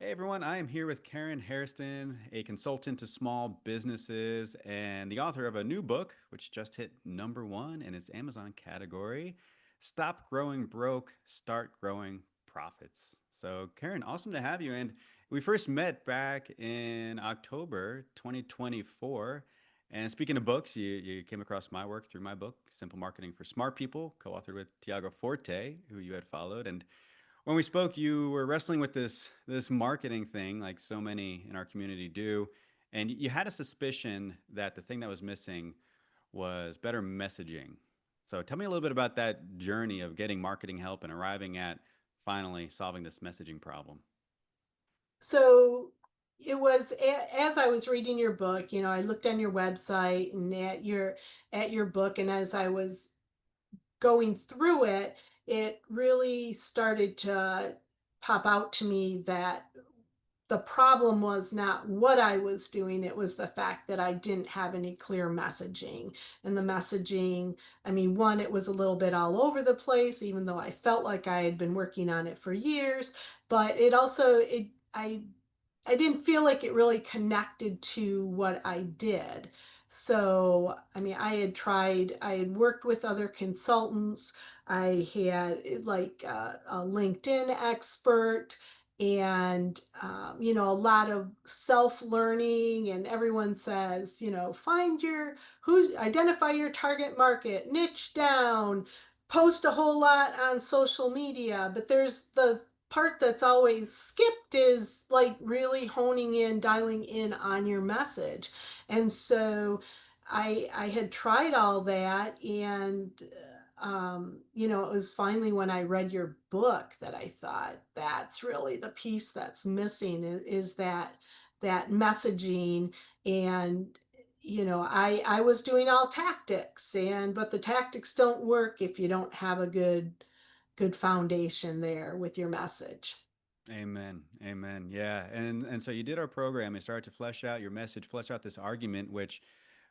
Hey everyone, I am here with Karen Hairston, a consultant to small businesses and the author of a new book, which just hit #1 in its Amazon category. Stop Growing Broke, Start Growing Profits. So, Karen, awesome to have you. And we first met back in October 2024. And speaking of books, you came across my work through my book, Simple Marketing for Smart People, co authored with Tiago Forte, who you had followed. And when we spoke, you were wrestling with this marketing thing, like so many in our community do, and you had a suspicion that the thing that was missing was better messaging. So tell me a little bit about that journey of getting marketing help and arriving at finally solving this messaging problem. So it was as I was reading your book, I looked on your website and at your book, and as I was going through it, it really started to pop out to me that the problem was not what I was doing, it was the fact that I didn't have any clear messaging. And the messaging, I mean, one, it was a little bit all over the place, even though I felt like I had been working on it for years. But it also, it, I didn't feel like it really connected to what I did. So, I mean, I had worked with other consultants. I had like a LinkedIn expert and, a lot of self-learning. And everyone says, identify your target market, niche down, post a whole lot on social media. But there's the part that's always skipped is like really honing in, dialing in on your message. And so I had tried all that, and it was finally when I read your book that I thought that's really the piece that's missing is that messaging. And I was doing all tactics, but the tactics don't work if you don't have a good foundation there with your message. Amen. Amen. Yeah. And so you did our program and started to flesh out your message, flesh out this argument, which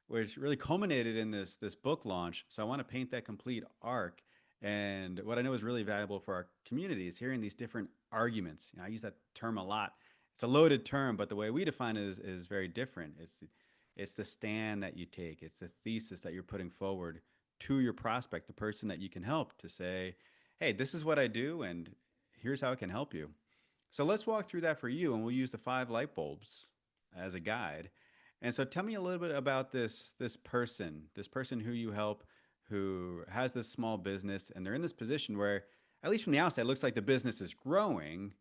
really culminated in this book launch. So I want to paint that complete arc. And what I know is really valuable for our community is hearing these different arguments. I use that term a lot. It's a loaded term, but the way we define it is very different. It's the stand that you take. It's the thesis that you're putting forward to your prospect, the person that you can help, to say, "Hey, this is what I do, and here's how it can help you." So let's walk through that for you, and we'll use the 5 light bulbs as a guide. And so tell me a little bit about this person who you help, who has this small business, and they're in this position where, at least from the outside, it looks like the business is growing,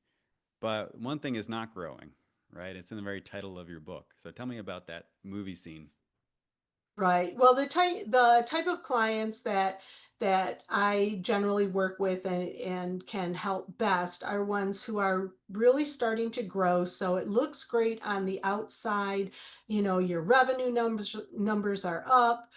but one thing is not growing, right? It's in the very title of your book. So tell me about that movie scene. Right. Well, the type of clients that I generally work with and can help best are ones who are really starting to grow. So it looks great on the outside. Your revenue numbers are up,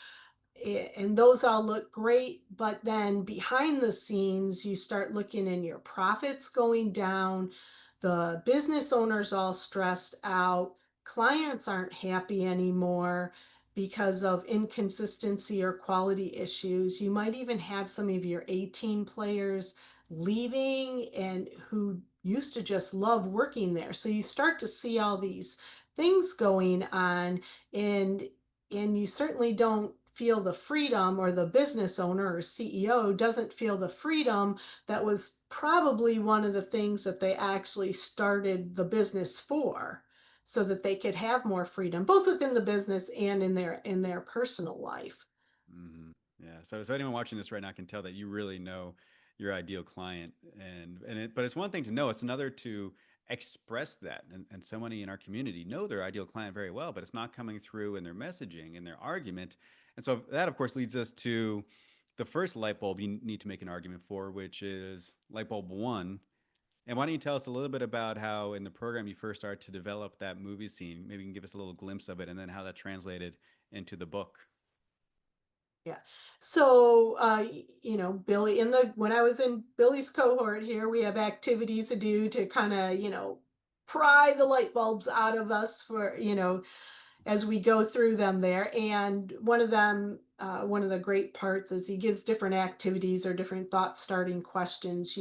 and those all look great. But then behind the scenes, you start looking and your profits going down, the business owners all stressed out, clients aren't happy anymore because of inconsistency or quality issues. You might even have some of your A-team players leaving and who used to just love working there. So you start to see all these things going on, and you certainly don't feel the freedom, or the business owner or CEO doesn't feel the freedom that was probably one of the things that they actually started the business for, so that they could have more freedom both within the business and in their personal life. Hmm. Yeah. So anyone watching this right now can tell that you really know your ideal client, but it's one thing to know; it's another to express that. And so many in our community know their ideal client very well, but it's not coming through in their messaging, in their argument. And so that, of course, leads us to the first light bulb you need to make an argument for, which is light bulb one. And why don't you tell us a little bit about how in the program you first started to develop that movie scene? Maybe you can give us a little glimpse of it, and then how that translated into the book. Yeah. So, Billy, when I was in Billy's cohort here, we have activities to do to kind of, pry the light bulbs out of us for, as we go through them there. And one of them, one of the great parts is he gives different activities or different thought starting questions.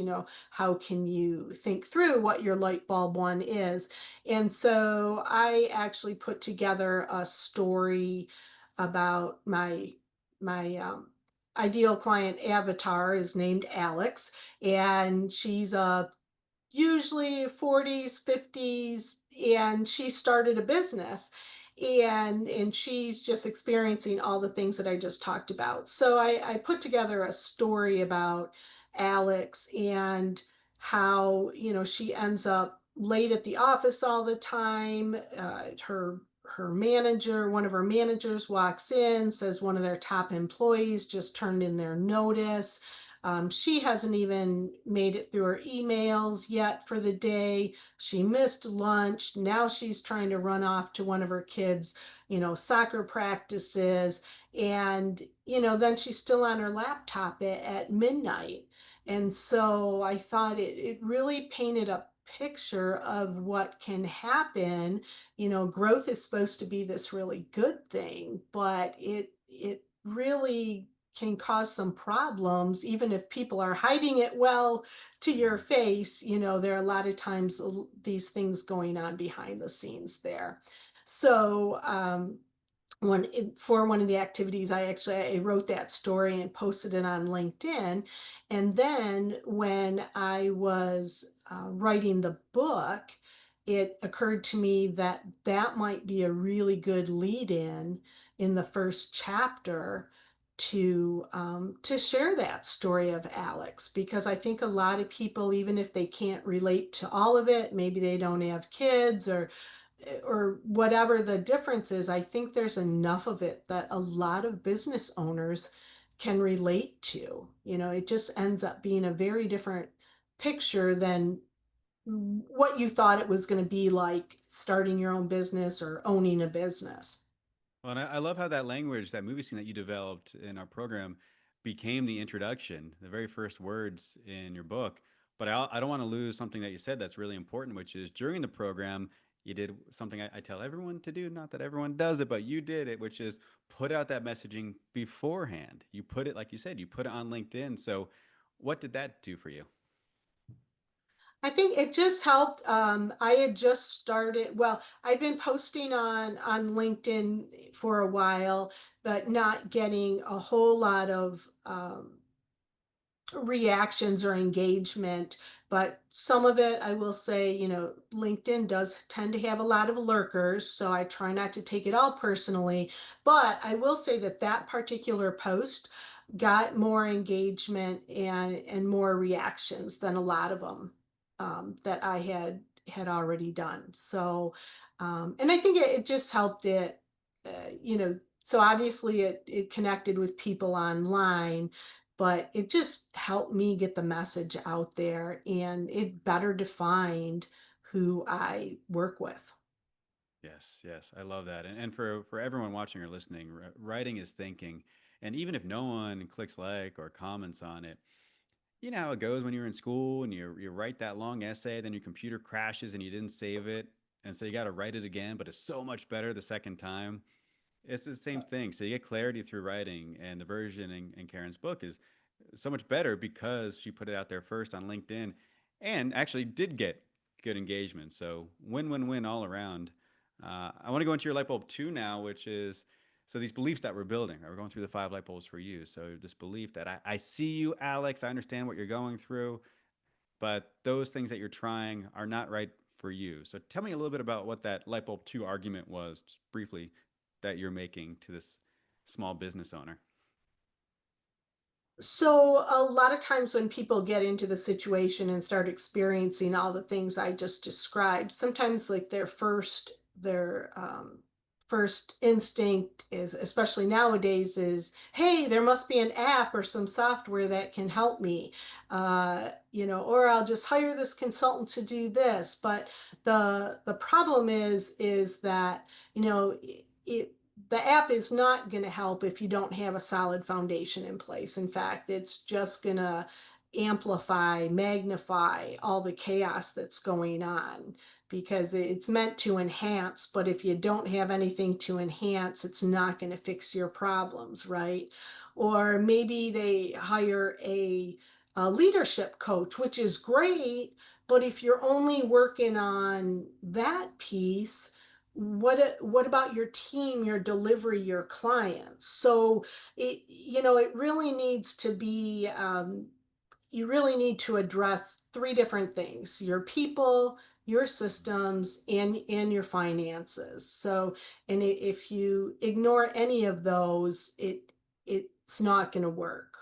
How can you think through what your light bulb one is? And so I actually put together a story about my ideal client avatar is named Alex, and she's a usually 40s, 50s, and she started a business, and she's just experiencing all the things that I just talked about. So I put together a story about Alex and how, she ends up late at the office all the time. One of her managers walks in, says one of their top employees just turned in their notice. She hasn't even made it through her emails yet for the day. She missed lunch. Now she's trying to run off to one of her kids', soccer practices. And, then she's still on her laptop at midnight. And so I thought it really painted a picture of what can happen. Growth is supposed to be this really good thing, but it really can cause some problems even if people are hiding it well to your Mhm. face. There are a lot of times these things going on behind the scenes there. So for one of the activities, I wrote that story and posted it on LinkedIn. And then when I was writing the book, it occurred to me that that might be a really good lead in the first chapter to share that story of Alex, because I think a lot of people, even if they can't relate to all of it, maybe they don't have kids or whatever the difference is, I think there's enough of it that a lot of business owners can relate to. It just ends up being a very different picture than what you thought it was going to be like starting your own business or owning a business. Well, and I love how that language, that movie scene that you developed in our program, became the introduction, the very first words in your book. But I don't want to lose something that you said that's really important, which is during the program, you did something I tell everyone to do. Not that everyone does it, but you did it, which is put out that messaging beforehand. You put it, like you said, you put it on LinkedIn. So, what did that do for you? I think it just helped. I had just started, well, I'd been posting on LinkedIn for a while, but not getting a whole lot of reactions or engagement. But some of it, I will say, LinkedIn does tend to have a lot of lurkers, so I try not to take it all personally. But I will say that that particular post got more engagement and more reactions than a lot of them that I had already done. So, and I think it just helped it, so obviously it connected with people online, but it just helped me get the message out there, and it better defined who I work with. Yes, yes, I love that. And for everyone watching or listening, writing is thinking. And even if no one clicks like or comments on it, you know how it goes when you're in school and you write that long essay, then your computer crashes and you didn't save it, and so you got to write it again, but it's so much better the second time. It's the same thing. So you get clarity through writing, and the version in Karen's book is so much better because she put it out there first on LinkedIn and actually did get good engagement. So win, win, win all around. I want to go into your light bulb two now, which is so these beliefs that we're building. Right? We're going through the five light bulbs for you. So this belief that I see you, Alex. I understand what you're going through, but those things that you're trying are not right for you. So tell me a little bit about what that light bulb two argument was, just briefly, that you're making to this small business owner. So a lot of times when people get into the situation and start experiencing all the things I just described, sometimes like their first instinct is, especially nowadays, is, hey, there must be an app or some software that can help me, or I'll just hire this consultant to do this. But the problem is that, it the app is not going to help if you don't have a solid foundation in place. In fact, it's just going to amplify, magnify all the chaos that's going on, because it's meant to enhance, but if you don't have anything to enhance, it's not going to fix your problems, right? Or maybe they hire a leadership coach, which is great, but if you're only working on that piece, what about your team, your delivery, your clients? So it really needs to be, you really need to address three different things: your people, your systems, and your finances. So, and if you ignore any of those, it's not going to work.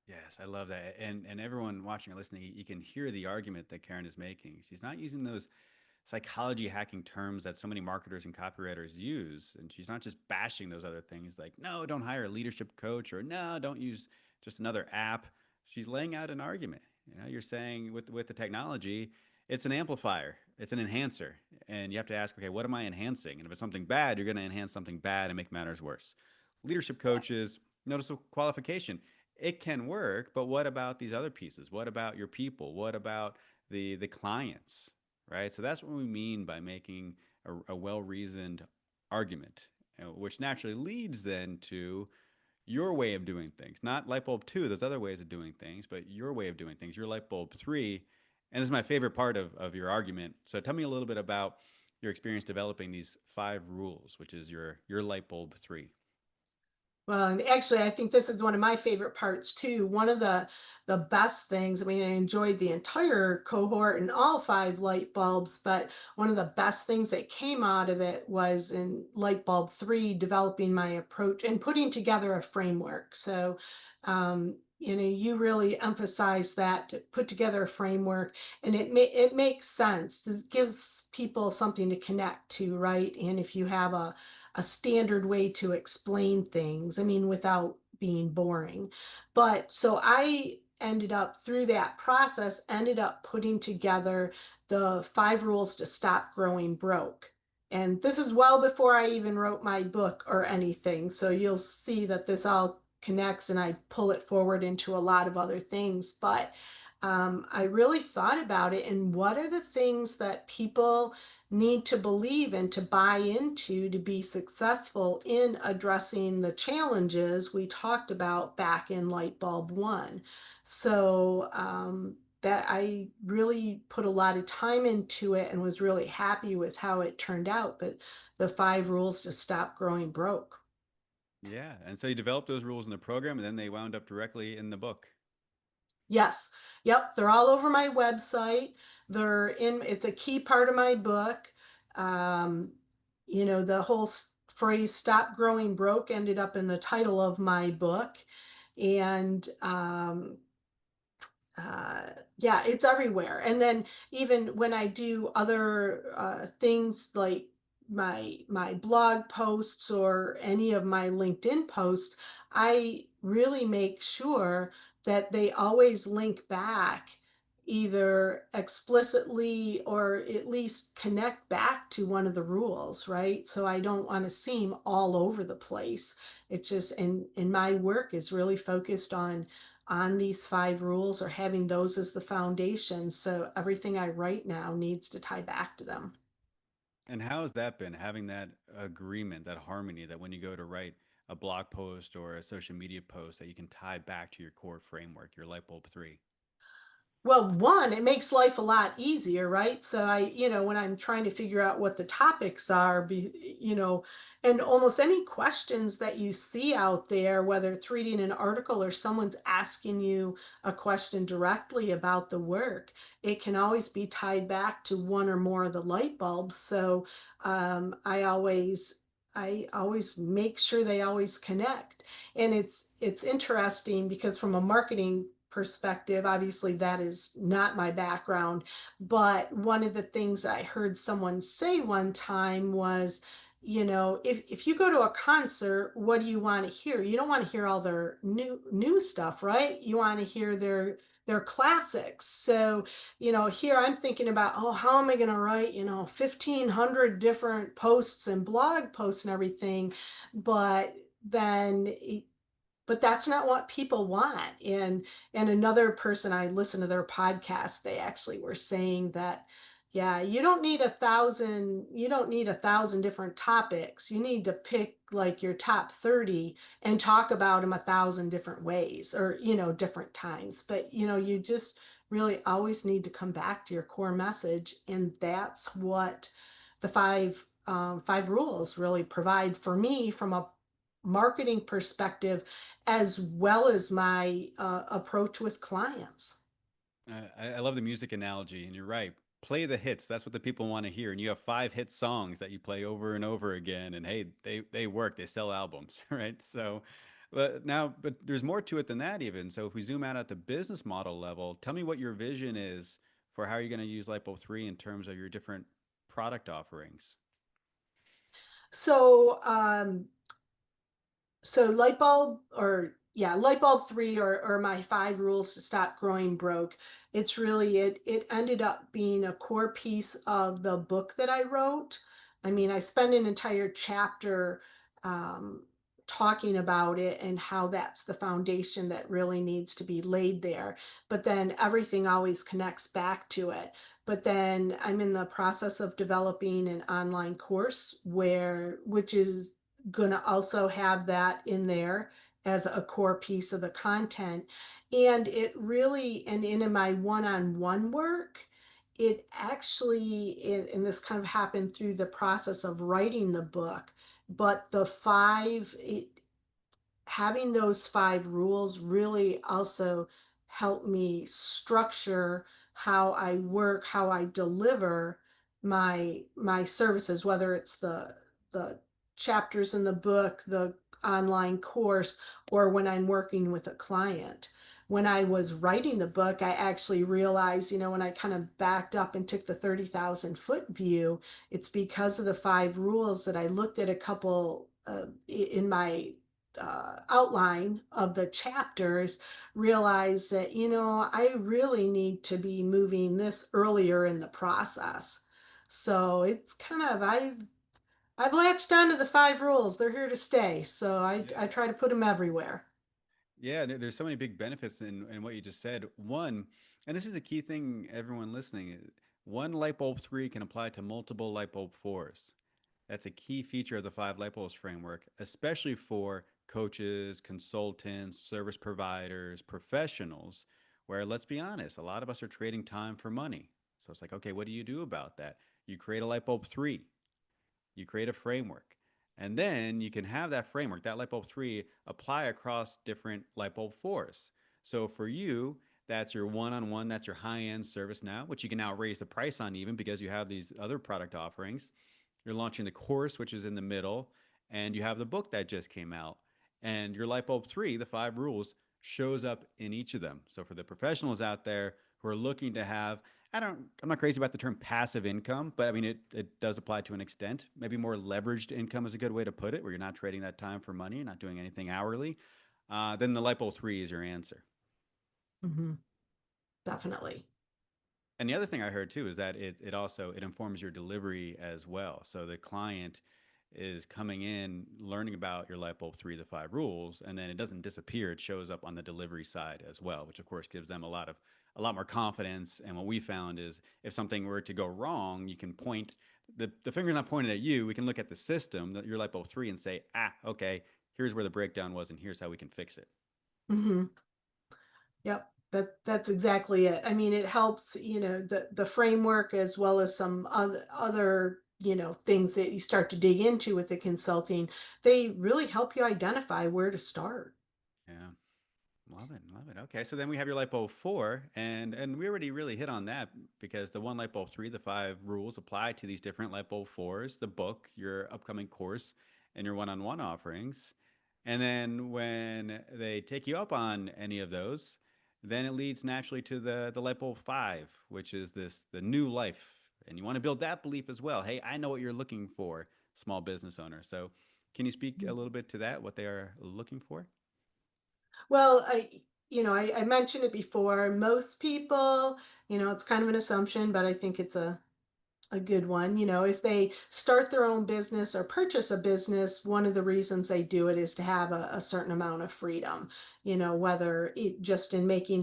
Yes, I love that. And everyone watching or listening, you can hear the argument that Karen is making. She's not using those psychology hacking terms that so many marketers and copywriters use. And she's not just bashing those other things like, no, don't hire a leadership coach, or no, don't use just another app. She's laying out an argument. You know, you're saying with the technology, it's an amplifier, it's an enhancer. And you have to ask, okay, what am I enhancing? And if it's something bad, you're going to enhance something bad and make matters worse. Leadership coaches, notice the qualification. It can work, but what about these other pieces? What about your people? What about the clients? Right? So that's what we mean by making a well reasoned argument, which naturally leads then to your way of doing things, not light bulb two, those other ways of doing things, but your way of doing things, your light bulb three. And this is my favorite part of your argument. So tell me a little bit about your experience developing these five rules, which is your light bulb three. Well, and actually, I think this is one of my favorite parts too. One of the best things, I mean, I enjoyed the entire cohort and all five light bulbs, but one of the best things that came out of it was in light bulb three, developing my approach and putting together a framework. So, you really emphasize that, to put together a framework, and it makes sense. It gives people something to connect to, right? And if you have a standard way to explain things, I mean, without being boring. But so I ended up, through that process, ended up putting together the five rules to stop growing broke. And this is well before I even wrote my book or anything. So you'll see that this all connects, and I pull it forward into a lot of other things. But I really thought about it, and what are the things that people need to believe and to buy into to be successful in addressing the challenges we talked about back in light bulb one. So that I really put a lot of time into it and was really happy with how it turned out. But the five rules to stop growing broke. Yeah. And so you developed those rules in the program and then they wound up directly in the book. Yes. Yep. They're all over my website. It's a key part of my book. Um, the whole phrase "stop growing broke" ended up in the title of my book. And yeah, it's everywhere. And then even when I do other things like my blog posts or any of my LinkedIn posts, I really make sure that they always link back, either explicitly or at least connect back to one of the rules, right? So I don't want to seem all over the place. It's just, and my work is really focused on these five rules, or having those as the foundation. So everything I write now needs to tie back to them. And how has that been, having that agreement, that harmony, that when you go to write a blog post or a social media post, that you can tie back to your core framework, your light bulb three? Well, one, it makes life a lot easier, right? So when I'm trying to figure out what the topics are, and almost any questions that you see out there, whether it's reading an article or someone's asking you a question directly about the work, it can always be tied back to one or more of the light bulbs. So I always make sure they always connect. And it's interesting because from a marketing perspective, obviously that is not my background, but one of the things I heard someone say one time was, if you go to a concert, what do you want to hear? You don't want to hear all their new stuff, right? You want to hear their classics. So, here I'm thinking about, oh, how am I going to write, 1,500 different posts and blog posts and everything? But then but that's not what people want. And another person, I listened to their podcast, they actually were saying that, yeah, you don't need 1,000 different topics. You need to pick like your top 30 and talk about them 1,000 different ways, or different times. But you just really always need to come back to your core message, and that's what the five rules really provide for me from a marketing perspective, as well as my approach with clients. I love the music analogy, and you're right. Play the hits. That's what the people want to hear. And you have five hit songs that you play over and over again. And hey, they work. They sell albums, right? So, but there's more to it than that even. So if we zoom out at the business model level, tell me what your vision is for how you're going to use Lipo 3 in terms of your different product So light bulb, or yeah, light bulb 3, or my 5 rules to stop growing broke. It's really, it ended up being a core piece of the book that I wrote. I mean, I spend an entire chapter um, talking about it and how that's the foundation that really needs to be laid there. But then everything always connects back to it. But then I'm in the process of developing an online course which is going to also have that in there as a core piece of the content. And it really, and in my one-on-one work, it actually, and this kind of happened through the process of writing the book, but having those 5 rules really also help me structure how I work, how I deliver my services, whether it's the chapters in the book, the online course, or when I'm working with a client. When I was writing the book, I actually realized, when I kind of backed up and took the 30,000-foot view, it's because of the 5 rules that I looked at a couple in my outline of the chapters, realize that, I really need to be moving this earlier in the process. So it's kind of, I've latched onto the 5 rules. They're here to stay. So I Yeah. try to put them everywhere. Yeah, there's so many big benefits in what you just said. One, and this is a key thing, everyone listening, one light bulb 3 can apply to multiple light bulb 4s. That's a key feature of the five light bulbs framework, especially for coaches, consultants, service providers, professionals, where let's be honest, a lot of us are trading time for money. So it's like, okay, what do you do about that? You create a light bulb 3, you create a framework. And then you can have that framework, that light bulb 3, apply across different light bulb 4s. So for you, that's your one on one, that's your high end service now, which you can now raise the price on even because you have these other product offerings. You're launching the course, which is in the middle, and you have the book that just came out. And your light bulb 3, the 5 rules, shows up in each of them. So for the professionals out there who are looking to have, I'm not crazy about the term passive income, but I mean, it does apply to an extent. Maybe more leveraged income is a good way to put it, where you're not trading that time for money, you're not doing anything hourly. Then the light bulb 3 is your answer. Hmm. Definitely. And the other thing I heard too is that it also it informs your delivery as well. So the client is coming in learning about your light bulb 3 to 5 rules, and then it doesn't disappear. It shows up on the delivery side as well, which of course gives them a lot more confidence. And what we found is if something were to go wrong, you can point the finger's not pointed at you. We can look at the system, your light bulb 3, and say, okay, here's where the breakdown was, and here's how we can fix it. Hmm. Yep. That's exactly it. I mean, it helps, the framework, as well as some other, things that you start to dig into with the consulting. They really help you identify where to start. Yeah. Love it, love it. Okay, so then we have your light bulb 4, and we already really hit on that because the one light bulb 3, the 5 rules apply to these different light bulb 4s, the book, your upcoming course, and your one-on-one offerings. And then when they take you up on any of those, then it leads naturally to the light bulb 5, which is the new life, and you want to build that belief as well. Hey, I know what you're looking for, small business owner. So, can you speak a little bit to that? What they are looking for? Well, I mentioned it before. Most people, it's kind of an assumption, but I think it's a a good one. You know, if they start their own business or purchase a business, one of the reasons they do it is to have a certain amount of freedom, you know, whether it just in making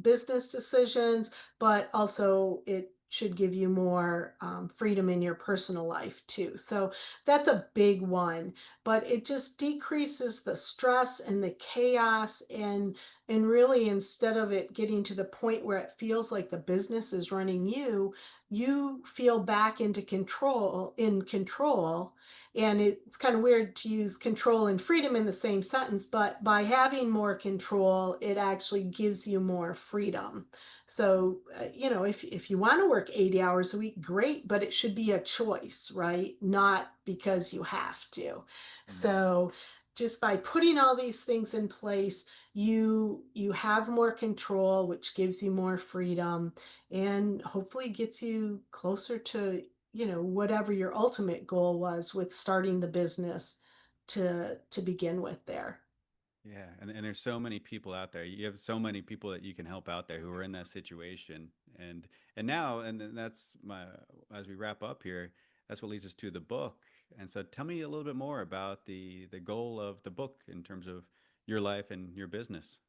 business decisions, but also it should give you more freedom in your personal life too. So that's a big one, but it just decreases the stress and the chaos, and really, instead of it getting to the point where it feels like the business is running you, you feel back into control. And it's kind of weird to use control and freedom in the same sentence, but by having more control, it actually gives you more freedom. So, you know, if you want to work 80 hours a week, great, but it should be a choice, right? Not because you have to. Mm. So, just by putting all these things in place, you have more control, which gives you more freedom, and hopefully gets you closer to, you know, whatever your ultimate goal was with starting the business to begin with there. Yeah, and there's so many people out there. You have so many people that you can help out there who are in that situation. And now and then that's my as we wrap up here, that's what leads us to the book. And so tell me a little bit more about the goal of the book in terms of your life and your business.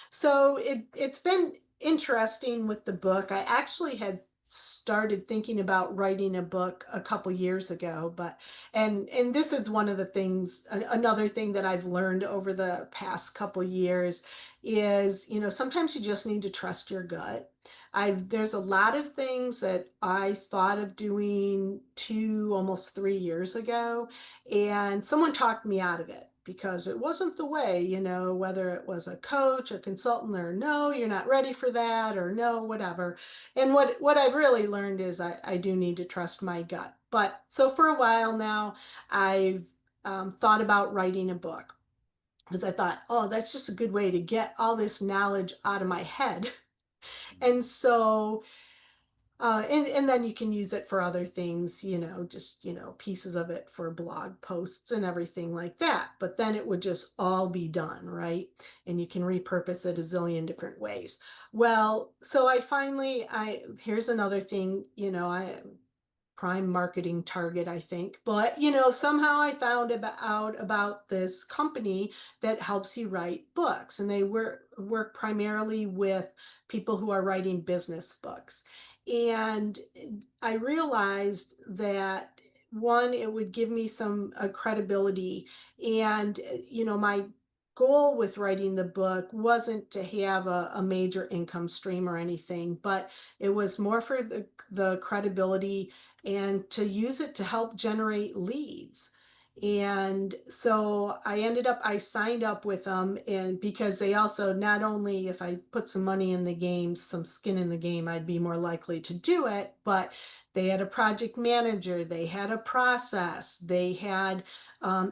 So it's been interesting with the book. I actually had started thinking about writing a book a couple years ago, but and this is one of the things, another thing that I've learned over the past couple years is, you know, sometimes you just need to trust your gut. I've There's a lot of things that I thought of doing 2 almost 3 years ago, and someone talked me out of it because it wasn't the way, you know, whether it was a coach or consultant, or no, you're not ready for that, or no, whatever. And what I've really learned is I do need to trust my gut. But so for a while now, I've thought about writing a book because I thought, oh, that's just a good way to get all this knowledge out of my head. Mm. And so and then you can use it for other things, you know, just, you know, pieces of it for blog posts and everything like that. But then it would just all be done, right? And you can repurpose it a zillion different ways. Well, so here's another thing, you know, I prime marketing target, I think. But, you know, somehow I found out about this company that helps you write books, and they work primarily with people who are writing business books. And I realized that one, it would give me some credibility. And, you know, my goal with writing the book wasn't to have a major income stream or anything, but it was more for the credibility and to use it to help generate leads. Mm. And so I signed up with them, and because they also, not only if I put some money in the game, some skin in the game, I'd be more likely to do it, but they had a project manager, they had a process, they had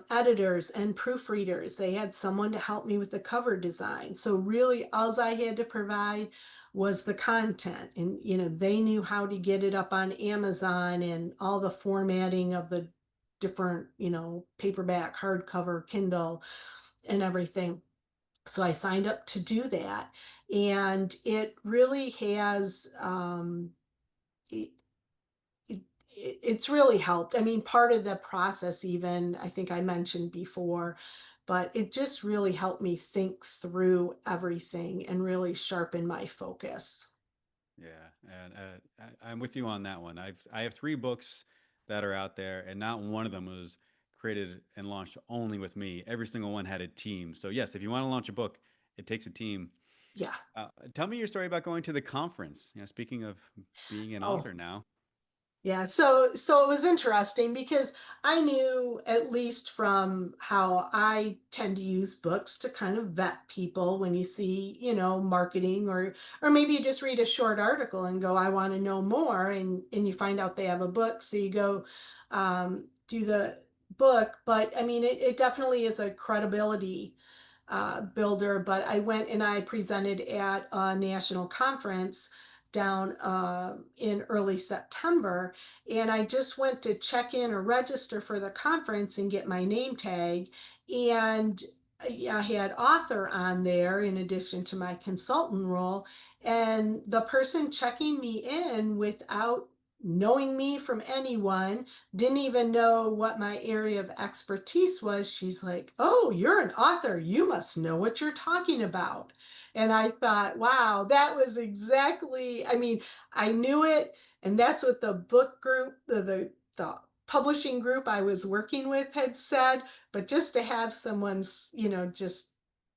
editors and proofreaders, they had someone to help me with the cover design. So really, all I had to provide was the content, and you know, they knew how to get it up on Amazon and all the formatting of the different, you know, paperback, hardcover, Kindle, and everything. So I signed up to do that, and it really has it, it, it's really helped. I mean, part of the process, even I think I mentioned before, but it just really helped me think through everything and really sharpen my focus. Yeah, and I'm with you on that one. I have three books that are out there, and not one of them was created and launched only with me. Every single one had a team. So yes, if you want to launch a book, it takes a team. Yeah. Tell me your story about going to the conference. You know, speaking of being an Oh, author now. yeah, so it was interesting because I knew, at least from how I tend to use books to kind of vet people when you see, you know, marketing, or maybe you just read a short article and go, I want to know more, and you find out they have a book, so you go do the book. But I mean, it definitely is a credibility builder. But I went and I presented at a national conference down in early September. And I just went to check in or register for the conference and get my name tag. And I had author on there in addition to my consultant role. And the person checking me in, without knowing me from anyone, didn't even know what my area of expertise was. She's like, "Oh, you're an author. You must know what you're talking about." And I thought, wow, that was exactly, I mean, I knew it. And that's what the book group, the publishing group I was working with had said. But just to have someone's, just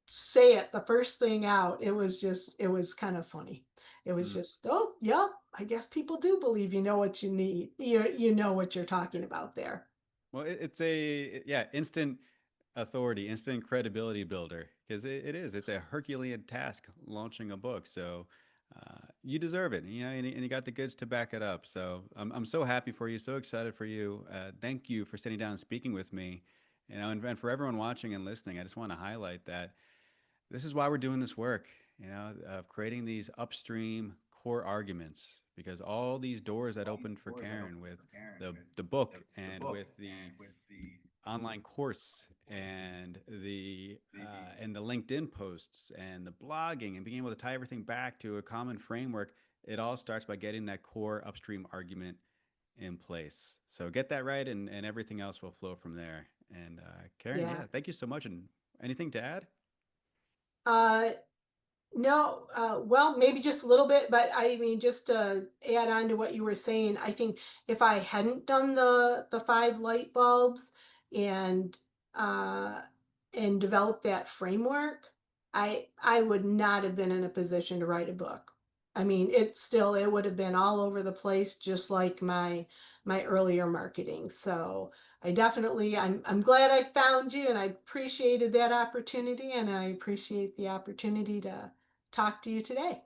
say it the first thing out, it was kind of funny. It was Mm. just, oh, yep, I guess people do believe you know what you need. You know what you're talking about there. Well, it's a yeah, instant authority, instant credibility builder because it is. It's a Herculean task launching a book. So you deserve it, you know, and you got the goods to back it up. So I'm so happy for you, so excited for you. Thank you for sitting down and speaking with me. You know, and for everyone watching and listening, I just want to highlight that this is why we're doing this work, you know, of creating these upstream core arguments because all these doors that opened for Karen with the book and with the online course and the LinkedIn posts and the blogging and being able to tie everything back to a common framework, it all starts by getting that core upstream argument in place. So get that right, and everything else will flow from there. And Karen, Yeah. yeah, thank you so much. And anything to add? Uh, No, well, maybe just a little bit, but I mean, just to add on to what you were saying, I think if I hadn't done the five light bulbs and uh, and developed that framework, I would not have been in a position to write a book. I mean, it would have been all over the place, just like my earlier marketing. So I'm glad I found you, and I appreciated that opportunity, and I appreciate the opportunity to talk to you today.